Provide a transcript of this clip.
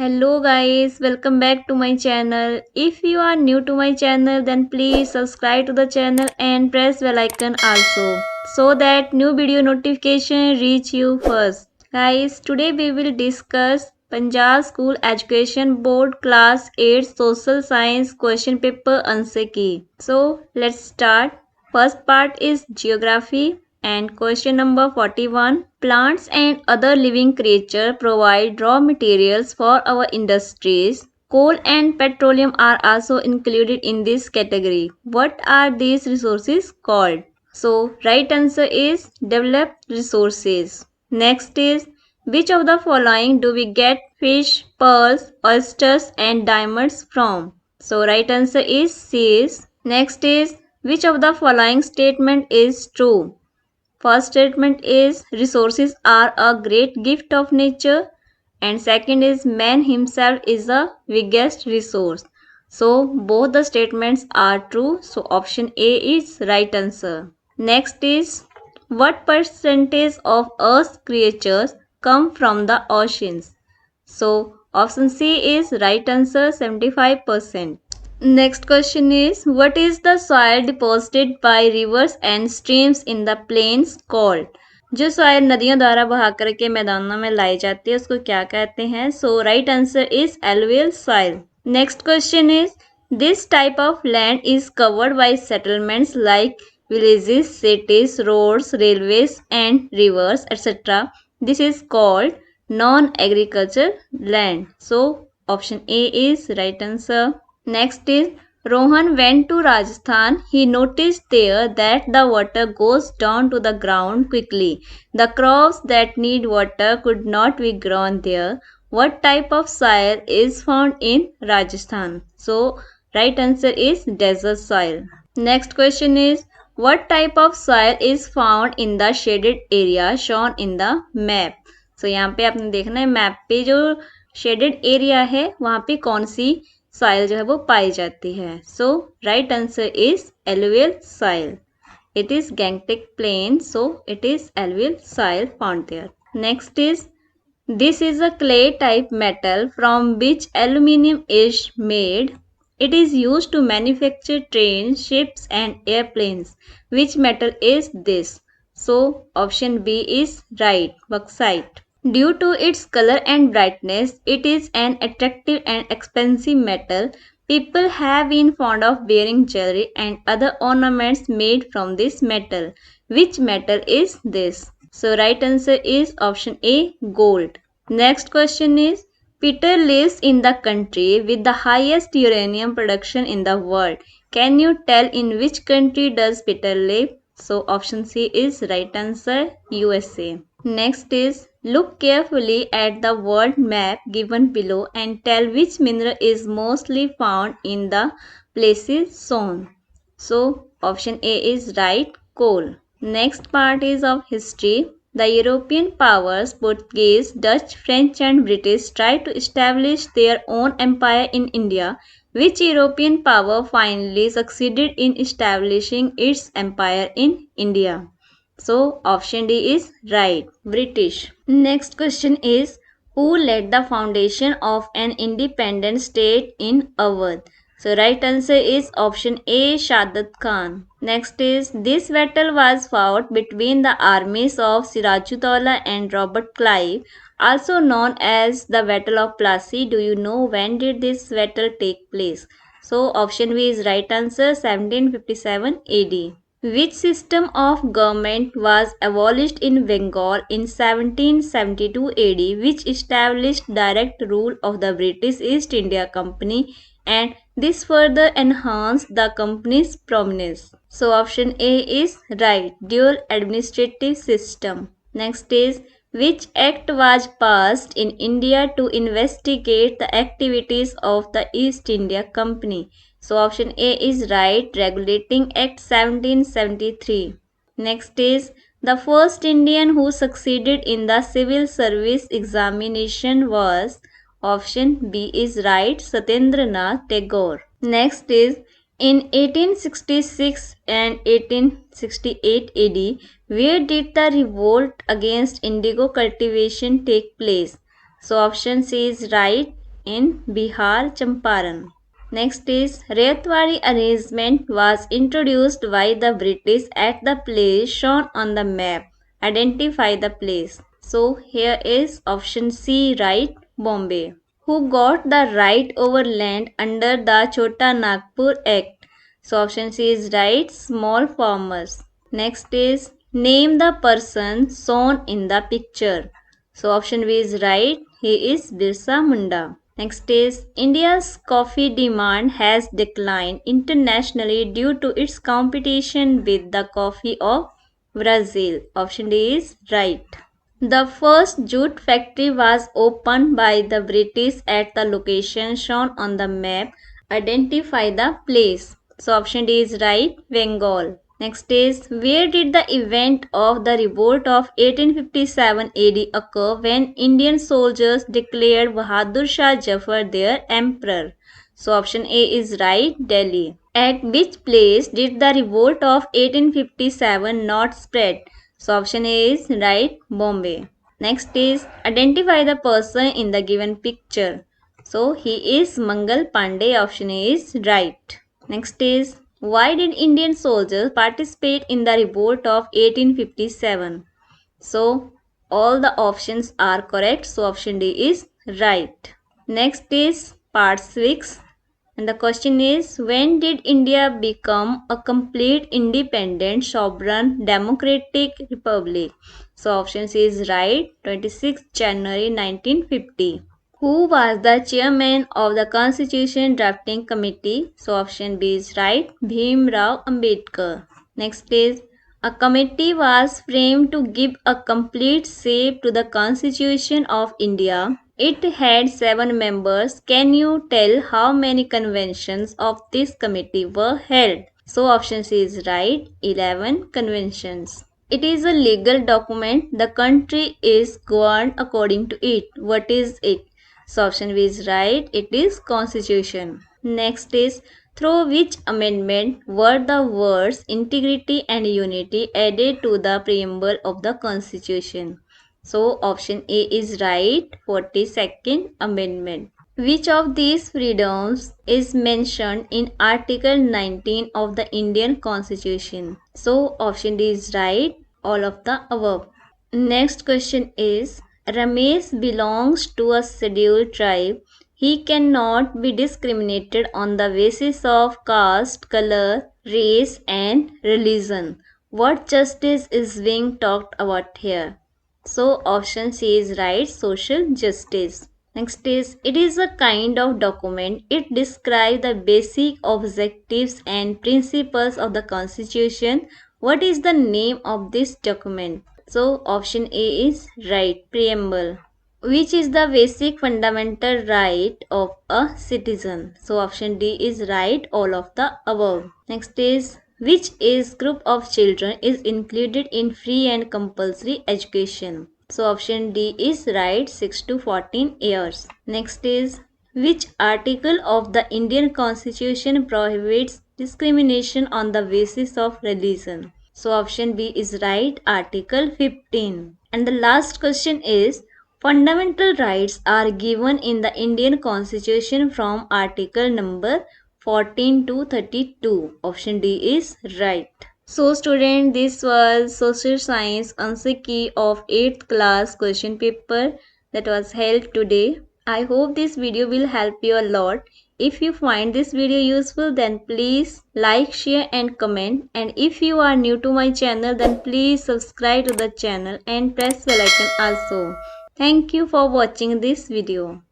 Hello guys, welcome back to my channel. If you are new to my channel then please subscribe to the channel and press bell icon also so that new video notification reach you first. Guys, today we will discuss Punjab School Education Board Class 8 Social Science question paper answer key. So let's start. First part is geography and question number 41. Plants and other living creatures provide raw materials for our industries. Coal and petroleum are also included in this category. What are these resources called? So, right answer is developed resources. Next is which of the following do we get fish, pearls, oysters and diamonds from? So, right answer is C. Next is which of the following statement is true? First statement is resources are a great gift of nature and second is man himself is the biggest resource. So both the statements are true. So option A is right answer. Next is what percentage of Earth's creatures come from the oceans? So option C is right answer 75%. Next question is what is the soil deposited by rivers and streams in the plains called? जो soil नदियों द्वारा बहा करके मैदानों में लाई जाती है उसको क्या कहते हैं? So right answer is alluvial soil. Next question is this type of land is covered by settlements like villages, cities, roads, railways and rivers etc. This is called non-agricultural land. So option A is right answer. Next is Rohan went to Rajasthan. He noticed there that the water goes down to the ground quickly. The crops that need water could not be grown there. What type of soil is found in Rajasthan? So, right answer is desert soil. Next question is what type of soil is found in the shaded area shown in the map? So, यहाँ पे आपने देखना है map पे जो shaded area है वहाँ पे कौन सी सॉइल जो है वो पाई जाती है. So right answer is alluvial soil. It is Gangetic plain so it is alluvial soil found there. Next is this is a clay type metal from which aluminium is made. It is used to manufacture trains, ships and airplanes. Which metal is this? So option B is right, bauxite. Due to its color and brightness, it is an attractive and expensive metal. People have been fond of wearing jewelry and other ornaments made from this metal. Which metal is this? So right answer is option A, gold. Next question is Peter lives in the country with the highest uranium production in the world. Can you tell in which country does Peter live? So option C is right answer, USA. Next is look carefully at the world map given below and tell which mineral is mostly found in the places shown. So option A is right, coal. Next part is of history. The European powers, Portuguese, Dutch, French and British tried to establish their own empire in India. Which European power finally succeeded in establishing its empire in India? So option D is right, British. Next question is who led the foundation of an independent state in Awadh? So right answer is option A, Shadat Khan. Next is this battle was fought between the armies of Sirajuddaulah and Robert Clive, also known as the Battle of Plassey. Do you know when did this battle take place? So option B is right answer, 1757 AD. Which system of government was abolished in Bengal in 1772 AD, which established direct rule of the British East India Company and this further enhanced the company's prominence. So option A is right, dual administrative system. Next is which act was passed in India to investigate the activities of the East India Company? So option A is right, Regulating Act 1773. Next is the first Indian who succeeded in the civil service examination was. Option B is right, Satyendranath Tagore. Next is in 1866 and 1868 AD, where did the revolt against indigo cultivation take place? So option C is right, in Bihar, Champaran. Next is Rayatwadi arrangement was introduced by the British at the place shown on the map. Identify the place. So here is option C right, Bombay. Who got the right over land under the Chota Nagpur Act? So option C is right, small farmers. Next is name the person shown in the picture. So option B is right, he is Birsa Munda. Next is India's coffee demand has declined internationally due to its competition with the coffee of Brazil. Option D is right. The first jute factory was opened by the British at the location shown on the map. Identify the place. So option D is right, Bengal. Next is where did the event of the revolt of 1857 AD occur when Indian soldiers declared Bahadur Shah Jafar their emperor? So option A is right, Delhi. At which place did the revolt of 1857 not spread? So option A is right, Bombay. Next is identify the person in the given picture. So he is Mangal Pandey. Option A is right. Next is why did Indian soldiers participate in the revolt of 1857? So all the options are correct. So option D is right. Next is part 6. And the question is when did India become a complete independent sovereign democratic republic? So option C is right, 26 January 1950. Who was the chairman of the Constitution Drafting Committee? So option B is right, Bhim Rao Ambedkar. Next is a committee was framed to give a complete shape to the Constitution of India. It had 7 members. Can you tell how many conventions of this committee were held? So option C is right, 11 conventions. It is a legal document. The country is governed according to it. What is it? So option B is right, it is Constitution. Next is through which amendment were the words integrity and unity added to the preamble of the Constitution? So option A is right, 42nd Amendment. Which of these freedoms is mentioned in Article 19 of the Indian Constitution? So option D is right, all of the above. Next question is Ramesh belongs to a scheduled tribe. He cannot be discriminated on the basis of caste, color, race, and religion. What justice is being talked about here? So option C is right, social justice. Next is it is a kind of document. It describes the basic objectives and principles of the Constitution. What is the name of this document? So option A is right, preamble. Which is the basic fundamental right of a citizen? So option D is right, all of the above. Next is which age group of children is included in free and compulsory education? So option D is right, 6 to 14 years. Next is which article of the Indian Constitution prohibits discrimination on the basis of religion? So option B is right, Article 15. And the last question is fundamental rights are given in the Indian Constitution from article number 14 to 32. Option D is right. So student, this was Social Science answer key of 8th class question paper that was held today. I hope this video will help you a lot. If you find this video useful then please like, share and comment. And if you are new to my channel then please subscribe to the channel and press bell icon also. Thank you for watching this video.